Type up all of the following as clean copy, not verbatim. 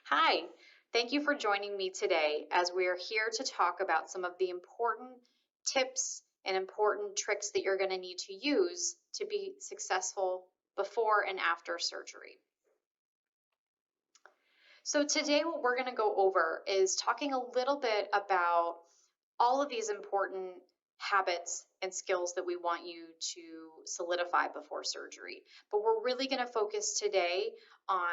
Hi, thank you for joining me today as we are here to talk about some of the important tips and important tricks that you're going to need to use to be successful before and after surgery. So today what we're going to go over is talking a little bit about all of these important habits and skills that we want you to solidify before surgery. But we're really going to focus today on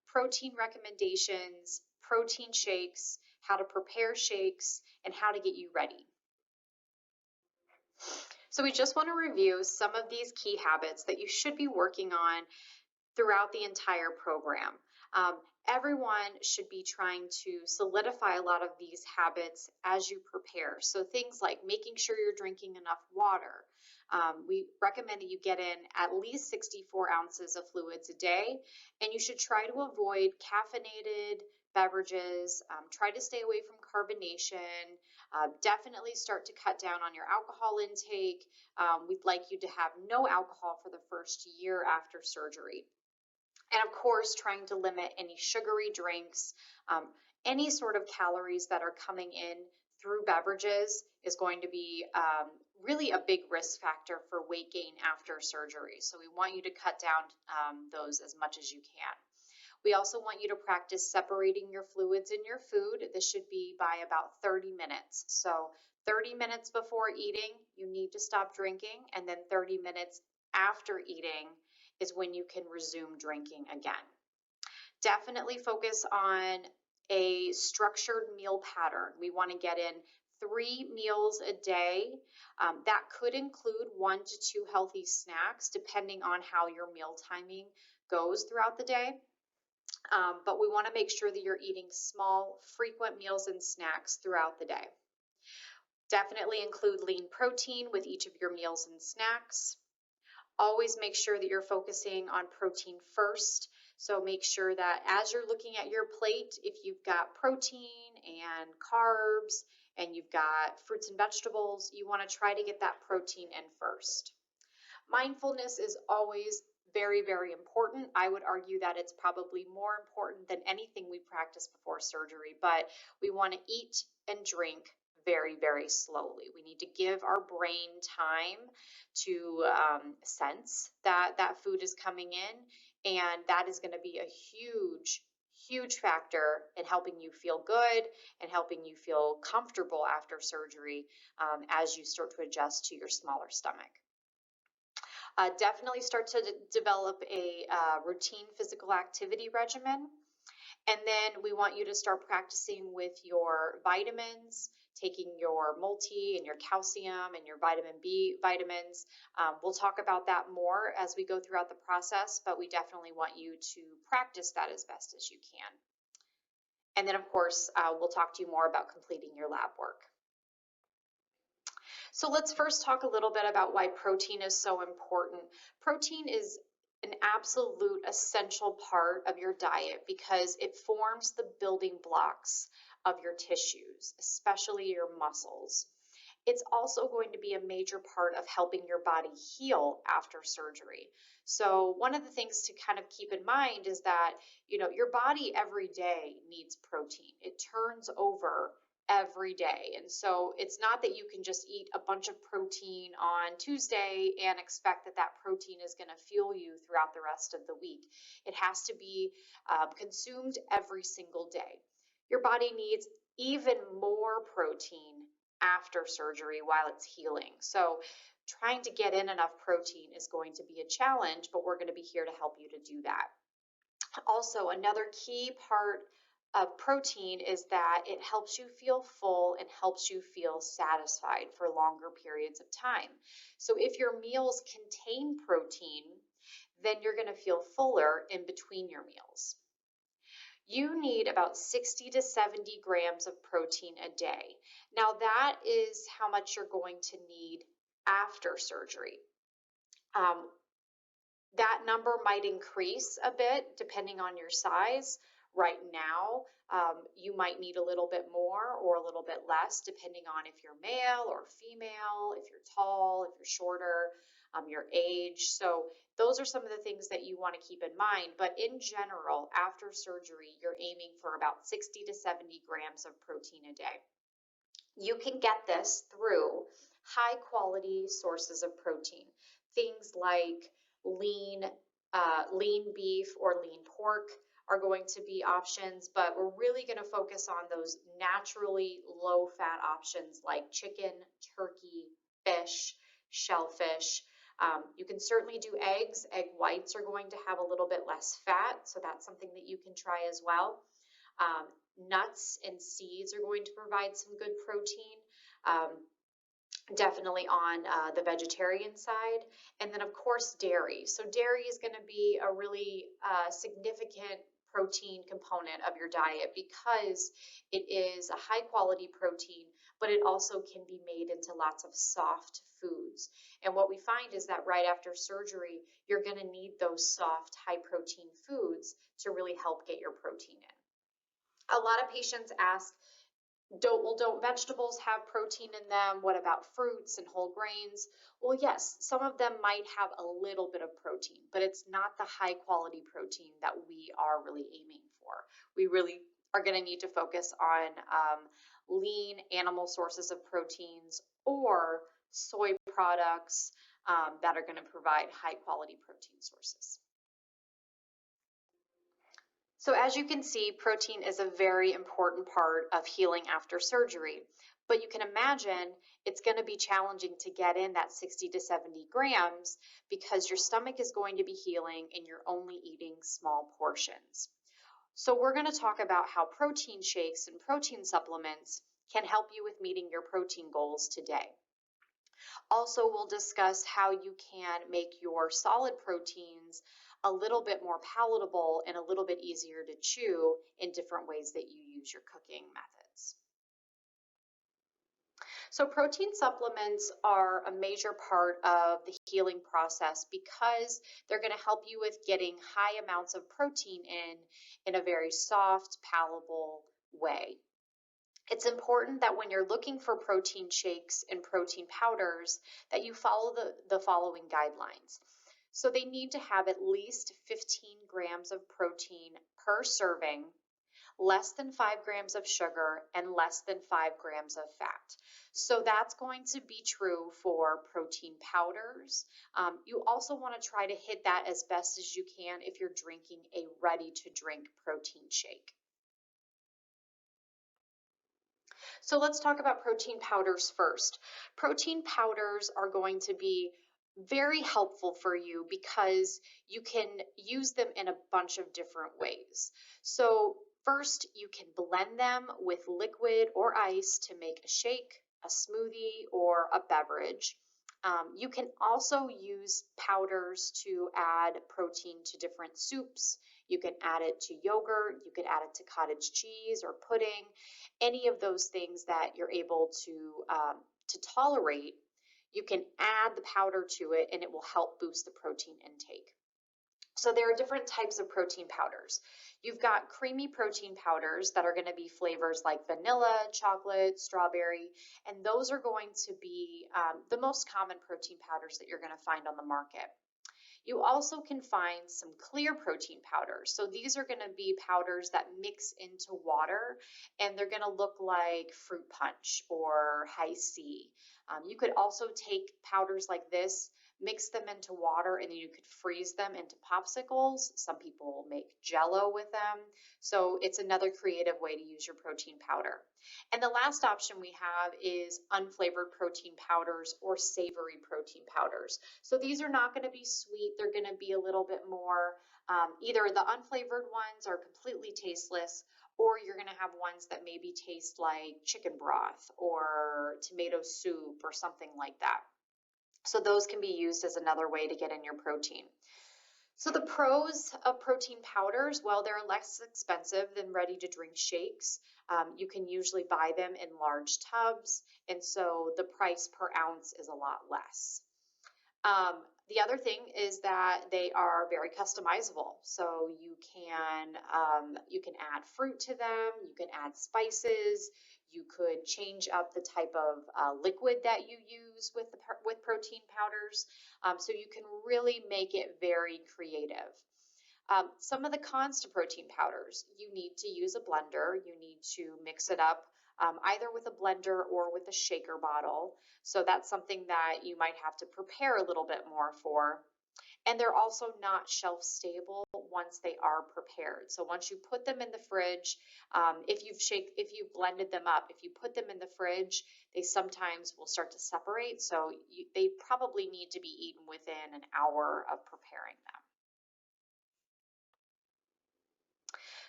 protein recommendations, protein shakes, how to prepare shakes, and how to get you ready. So we just want to review some of these key habits that you should be working on throughout the entire program. Everyone should be trying to solidify a lot of these habits as you prepare. So things like making sure you're drinking enough water. We recommend that you get in at least 64 ounces of fluids a day, and you should try to avoid caffeinated beverages. Try to stay away from carbonation. Definitely start to cut down on your alcohol intake. We'd like you to have no alcohol for the first year after surgery. And of course, trying to limit any sugary drinks, any sort of calories that are coming in through beverages is going to be really a big risk factor for weight gain after surgery. So we want you to cut down those as much as you can. We also want you to practice separating your fluids in your food. This should be by about 30 minutes. So 30 minutes before eating, you need to stop drinking, and then 30 minutes after eating is when you can resume drinking again. Definitely focus on a structured meal pattern. We want to get in 3 meals a day. That could include 1 to 2 healthy snacks, depending on how your meal timing goes throughout the day. But we want to make sure that you're eating small, frequent meals and snacks throughout the day. Definitely include lean protein with each of your meals and snacks. Always make sure that you're focusing on protein first. So make sure that as you're looking at your plate, if you've got protein and carbs and you've got fruits and vegetables, you want to try to get that protein in first. Mindfulness is always very, very important. I would argue that it's probably more important than anything we practice before surgery, but we want to eat and drink very, very slowly. We need to give our brain time to sense that that food is coming in, and that is going to be a huge factor in helping you feel good and helping you feel comfortable after surgery as you start to adjust to your smaller stomach. Definitely start to develop a routine physical activity regimen. And then we want you to start practicing with your vitamins, taking your multi and your calcium and your vitamin B vitamins. We'll talk about that more as we go throughout the process, but we definitely want you to practice that as best as you can. And then, of course, we'll talk to you more about completing your lab work. So let's first talk a little bit about why protein is so important. Protein is an absolute essential part of your diet because it forms the building blocks of your tissues, especially your muscles. It's also going to be a major part of helping your body heal after surgery. So one of the things to kind of keep in mind is that, your body every day needs protein. It turns over every day. And so it's not that you can just eat a bunch of protein on Tuesday and expect that that protein is going to fuel you throughout the rest of the week. It has to be consumed every single day. Your body needs even more protein after surgery while it's healing. So trying to get in enough protein is going to be a challenge, but we're going to be here to help you to do that. Also, another key part of protein is that it helps you feel full and helps you feel satisfied for longer periods of time. So if your meals contain protein, then you're going to feel fuller in between your meals. You need about 60 to 70 grams of protein a day. Now that is how much you're going to need after surgery. That number might increase a bit depending on your size. Right now, you might need a little bit more or a little bit less depending on if you're male or female, if you're tall, if you're shorter. your age. So those are some of the things that you want to keep in mind. But in general, after surgery, you're aiming for about 60 to 70 grams of protein a day. You can get this through high quality sources of protein, things like lean, lean beef or lean pork are going to be options, but we're really going to focus on those naturally low fat options like chicken, turkey, fish, shellfish. You can certainly do eggs. Egg whites are going to have a little bit less fat, so that's something that you can try as well. Nuts and seeds are going to provide some good protein, definitely on the vegetarian side. And then, of course, dairy. So dairy is going to be a really significant protein component of your diet because it is a high quality protein, but it also can be made into lots of soft foods. And what we find is that right after surgery, you're going to need those soft, high protein foods to really help get your protein in. A lot of patients ask, don't vegetables have protein in them? What about fruits and whole grains? Well, yes, some of them might have a little bit of protein, but it's not the high quality protein that we are really aiming for. We really are going to need to focus on lean animal sources of proteins or soy products that are going to provide high quality protein sources. So as you can see, protein is a very important part of healing after surgery, but you can imagine it's going to be challenging to get in that 60 to 70 grams because your stomach is going to be healing and you're only eating small portions. So we're going to talk about how protein shakes and protein supplements can help you with meeting your protein goals today. Also, we'll discuss how you can make your solid proteins a little bit more palatable and a little bit easier to chew in different ways that you use your cooking methods. So protein supplements are a major part of the healing process because they're going to help you with getting high amounts of protein in a very soft, palatable way. It's important that when you're looking for protein shakes and protein powders that you follow the following guidelines. So they need to have at least 15 grams of protein per serving, less than 5 grams of sugar, and less than 5 grams of fat. So that's going to be true for protein powders. You also want to try to hit that as best as you can if you're drinking a ready-to-drink protein shake. So let's talk about protein powders first. Protein powders are going to be very helpful for you because you can use them in a bunch of different ways. So first, you can blend them with liquid or ice to make a shake, a smoothie, or a beverage. You can also use powders to add protein to different soups. You can add it to yogurt, you could add it to cottage cheese or pudding, any of those things that you're able to tolerate. You can add the powder to it and it will help boost the protein intake. So there are different types of protein powders. You've got creamy protein powders that are going to be flavors like vanilla, chocolate, strawberry, and those are going to be the most common protein powders that you're going to find on the market. You also can find some clear protein powders. So these are going to be powders that mix into water and they're going to look like fruit punch or Hi-C. You could also take powders like this, mix them into water, and then you could freeze them into popsicles. Some people make Jell-O with them. So it's another creative way to use your protein powder. And the last option we have is unflavored protein powders or savory protein powders. So these are not going to be sweet. They're going to be a little bit more, either the unflavored ones are completely tasteless, or you're going to have ones that maybe taste like chicken broth or tomato soup or something like that. So those can be used as another way to get in your protein. So the pros of protein powders, well, they're less expensive than ready-to-drink shakes. You can usually buy them in large tubs, and so the price per ounce is a lot less. The other thing is that they are very customizable. So you can add fruit to them, you can add spices, you could change up the type of liquid that you use with protein powders. So you can really make it very creative. Some of the cons to protein powders: you need to use a blender, you need to mix it up either with a blender or with a shaker bottle. So that's something that you might have to prepare a little bit more for. And they're also not shelf stable once they are prepared. So once you put them in the fridge, if you've blended them up, if you put them in the fridge, they sometimes will start to separate. So they probably need to be eaten within an hour of preparing them.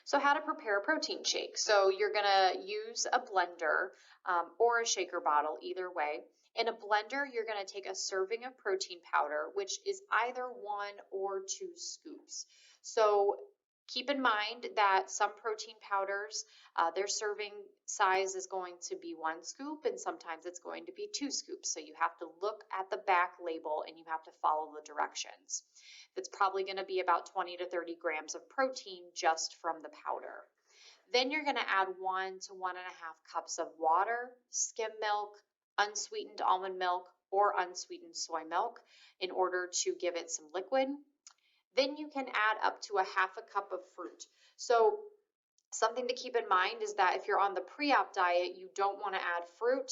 So how to prepare a protein shake. So you're gonna use a blender or a shaker bottle, either way. In a blender, you're gonna take a serving of protein powder, which is either 1 or 2 scoops. So keep in mind that some protein powders, their serving size is going to be 1 scoop, and sometimes it's going to be 2 scoops. So you have to look at the back label and you have to follow the directions. That's probably going to be about 20 to 30 grams of protein just from the powder. Then you're going to add 1 to 1.5 cups of water, skim milk, unsweetened almond milk, or unsweetened soy milk in order to give it some liquid. Then you can add up to 1/2 cup of fruit. So something to keep in mind is that if you're on the pre-op diet, you don't want to add fruit,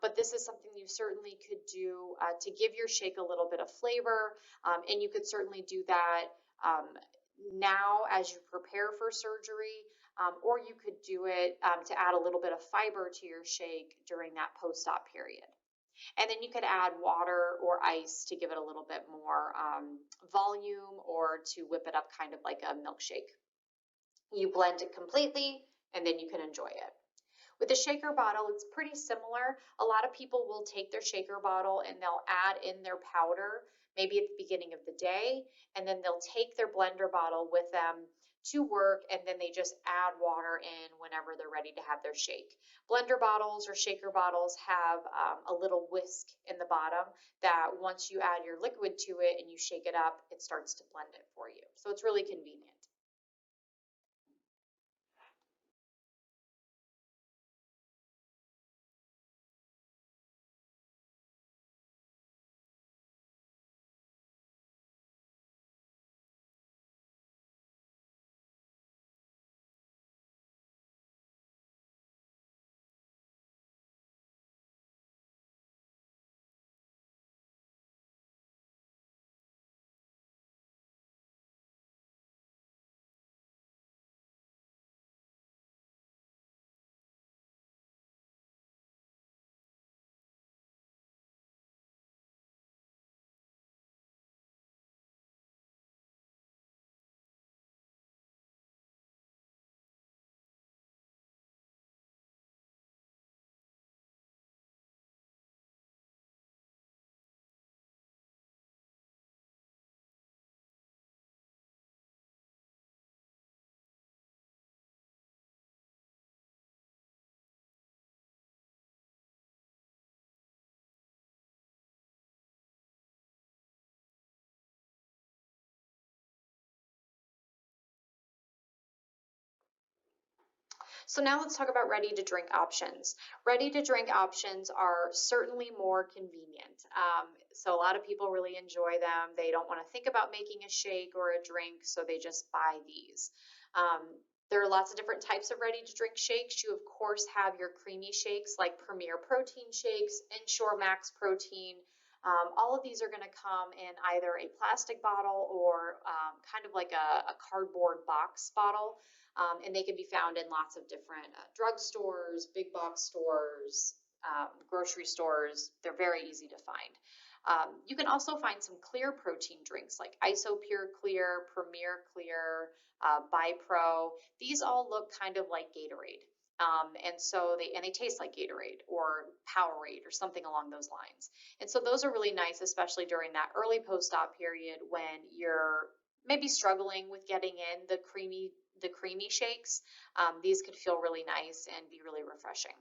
but this is something you certainly could do to give your shake a little bit of flavor, and you could certainly do that now as you prepare for surgery, or you could do it to add a little bit of fiber to your shake during that post-op period. And then you could add water or ice to give it a little bit more volume, or to whip it up kind of like a milkshake. You blend it completely, and then you can enjoy it. With the shaker bottle, it's pretty similar. A lot of people will take their shaker bottle and they'll add in their powder maybe at the beginning of the day, and then they'll take their blender bottle with them to work, and then they just add water in whenever they're ready to have their shake. Blender bottles or shaker bottles have a little whisk in the bottom that once you add your liquid to it and you shake it up, it starts to blend it for you. So it's really convenient. So now let's talk about ready to drink options. Ready to drink options are certainly more convenient. So a lot of people really enjoy them. They don't want to think about making a shake or a drink, so they just buy these. Um, there are lots of different types of ready to drink shakes. You of course have your creamy shakes like Premier Protein shakes, Ensure Max Protein. All of these are going to come in either a plastic bottle or kind of like a cardboard box bottle. And they can be found in lots of different drugstores, big box stores, grocery stores. They're very easy to find. You can also find some clear protein drinks like Isopure Clear, Premier Clear, BiPro. These all look kind of like Gatorade. And so they taste like Gatorade or Powerade or something along those lines. And so those are really nice, especially during that early post-op period when you're maybe struggling with getting in the creamy shakes. These could feel really nice and be really refreshing.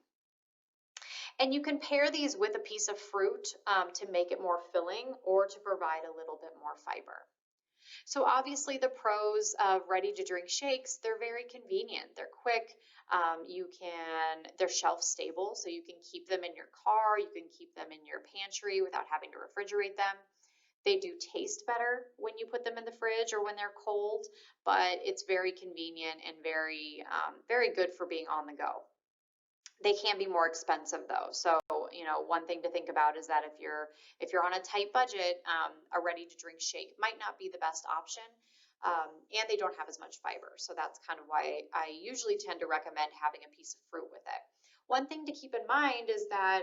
And you can pair these with a piece of fruit to make it more filling or to provide a little bit more fiber. So obviously the pros of ready to drink shakes, they're very convenient. They're quick. They're shelf stable, so you can keep them in your car. You can keep them in your pantry without having to refrigerate them. They do taste better when you put them in the fridge or when they're cold, but it's very convenient and very good for being on the go. They can be more expensive though. So, one thing to think about is that if you're on a tight budget, a ready to drink shake might not be the best option. And they don't have as much fiber. So that's kind of why I usually tend to recommend having a piece of fruit with it. One thing to keep in mind is that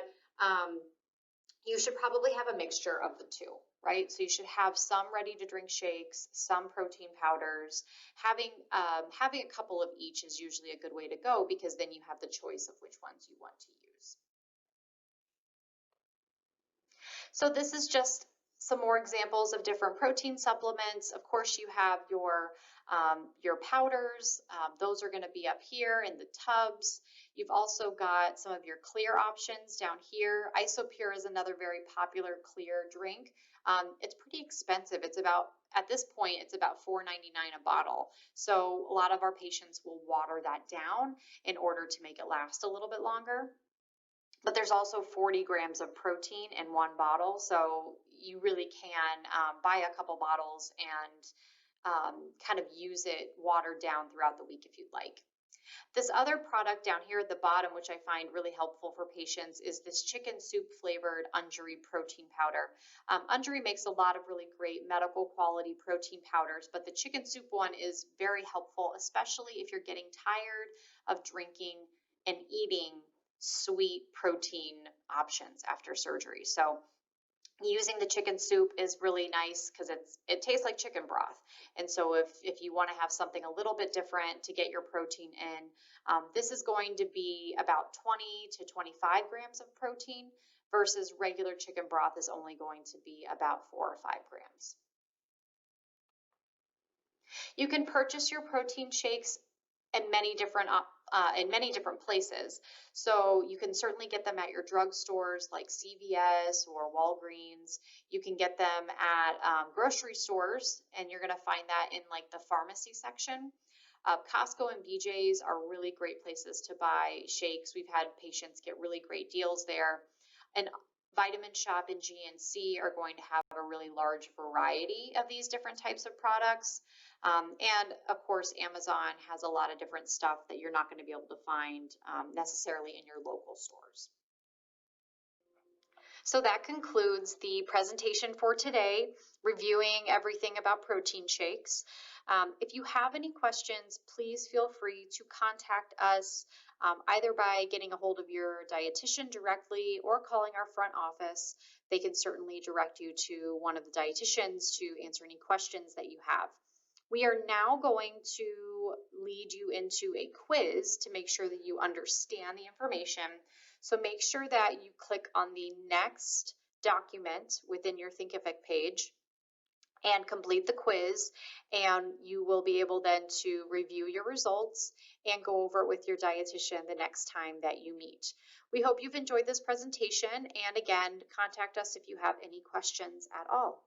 you should probably have a mixture of the two, right? So you should have some ready to drink shakes, some protein powders. Having a couple of each is usually a good way to go, because then you have the choice of which ones you want to use. So this is just some more examples of different protein supplements. Of course, you have your powders. Those are going to be up here in the tubs. You've also got some of your clear options down here. Isopure is another very popular clear drink. It's pretty expensive. At this point, it's about $4.99 a bottle. So a lot of our patients will water that down in order to make it last a little bit longer. But there's also 40 grams of protein in one bottle, so you really can buy a couple bottles and kind of use it watered down throughout the week if you'd like. This other product down here at the bottom, which I find really helpful for patients, is this chicken soup flavored Undri protein powder. Undri makes a lot of really great medical quality protein powders, but the chicken soup one is very helpful, especially if you're getting tired of drinking and eating sweet protein options after surgery. So using the chicken soup is really nice because it tastes like chicken broth. And so if you want to have something a little bit different to get your protein in, this is going to be about 20 to 25 grams of protein versus regular chicken broth is only going to be about 4 or 5 grams. You can purchase your protein shakes in many different places. So you can certainly get them at your drugstores like CVS or Walgreens. You can get them at grocery stores, and you're going to find that in like the pharmacy section. Costco and BJ's are really great places to buy shakes. We've had patients get really great deals there. And Vitamin Shop and GNC are going to have a really large variety of these different types of products. And of course, Amazon has a lot of different stuff that you're not going to be able to find necessarily in your local stores. So that concludes the presentation for today, reviewing everything about protein shakes. If you have any questions, please feel free to contact us either by getting a hold of your dietitian directly or calling our front office. They can certainly direct you to one of the dietitians to answer any questions that you have. We are now going to lead you into a quiz to make sure that you understand the information. So make sure that you click on the next document within your Thinkific page and complete the quiz, and you will be able then to review your results and go over it with your dietitian the next time that you meet. We hope you've enjoyed this presentation, and again, contact us if you have any questions at all.